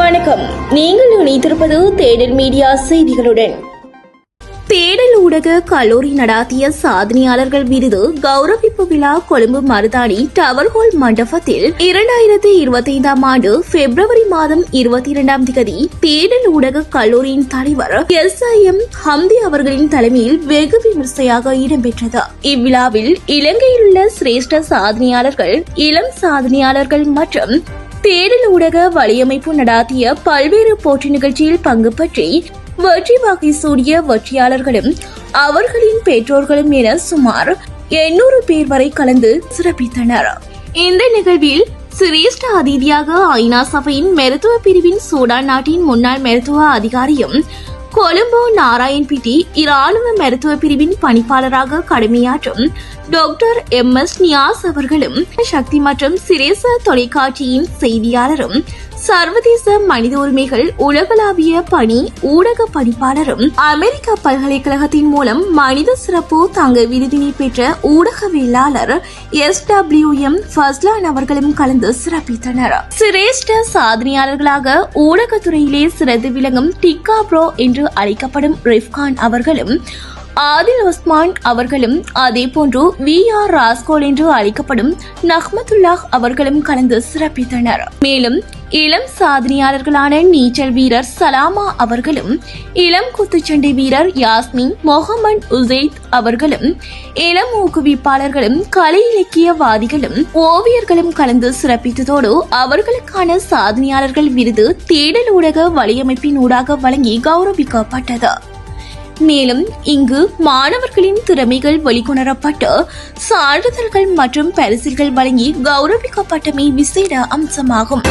வணக்கம். நீங்கள் இணைத்திருப்பது தேடல் மீடியா செய்திகளுடன். தேடல் ஊடக கல்லூரி நடாத்திய சாதனையாளர்கள் விருது கௌரவிப்பு விழா கொழும்பு மருதாணி டவர்ஹோல் மண்டபத்தில் 2025 ஆண்டு பிப்ரவரி மாதம் 22ஆம் தேதி தேடல் ஊடக கல்லூரியின் தலைவர் SIM ஹம்தி அவர்களின் தலைமையில் வெகு விமர்சையாக இடம்பெற்றது. இவ்விழாவில் இலங்கையில் உள்ள சிரேஷ்ட சாதனையாளர்கள், இளம் சாதனையாளர்கள் மற்றும் தேடல் ஊடக வலையமைப்பு நடாத்திய பல்வேறு போட்டி நிகழ்ச்சியில் பங்கு பற்றி வெற்றி வகை சூடிய வெற்றியாளர்களும் அவர்களின் பெற்றோர்களும் என சுமார் 800 பேர் வரை கலந்து சிறப்பித்தனர். இந்த நிகழ்வில் சிரேஷ்ட அதிதியாக ஐநா சபையின் மருத்துவ பிரிவின் சூடான் நாட்டின் முன்னாள் மருத்துவ அதிகாரியும் கொழும்பு நாராயண்பிட்டி இராணுவ மருத்துவ பிரிவின் பணிப்பாளராக கடமையாற்றும் டாக்டர் MS நியாஸ் அவர்களும், சக்தி மற்றும் சிரேச தொலைக்காட்சியின் செய்தியாளரும், சர்வதேச மனித உரிமைகள் உலகளாவிய பணி ஊடக பணிப்பாளரும், அமெரிக்க பல்கலைக்கழகத்தின் மூலம் மனித சிறப்பு தங்க விருதினை பெற்ற ஊடகவியலாளர் SWM ஃபஸ்லான் அவர்களும் கலந்து சிறப்பித்தனர். சிரேஷ்ட சாதனையாளர்களாக ஊடகத்துறையிலே சிறந்து விளங்கும் டிக்கா ப்ரோ என்று அழைக்கப்படும் ரிஃப்கான் அவர்களும், ஆதில் உஸ்மான் அவர்களும், அதேபோன்று VR ராஸ்கோல் என்று அழைக்கப்படும் நஹ்மத்துல்லாஹ் அவர்களும் கலந்து சிறப்பித்தனர். மேலும் இளம் சாதனையாளர்களான நீச்சல் வீரர் சலாமா அவர்களும், இளம் குத்துச்சண்டை வீரர் யாஸ்மின் முகமது உசைத் அவர்களும், இளம் ஊக்குவிப்பாளர்களும், கலை இலக்கியவாதிகளும், ஓவியர்களும் கலந்து சிறப்பித்ததோடு அவர்களுக்கான சாதனையாளர்கள் விருது தேடல் ஊடக வலையமைப்பின் ஊடாக வழங்கி கௌரவிக்கப்பட்டது. மேலும் இங்கு மாணவர்களின் திறமைகள் வெளிக்கொணரப்பட்டு சான்றிதழ்கள் மற்றும் பரிசில்கள் வழங்கி கௌரவிக்கப்பட்டமை விசேட அம்சமாகும்.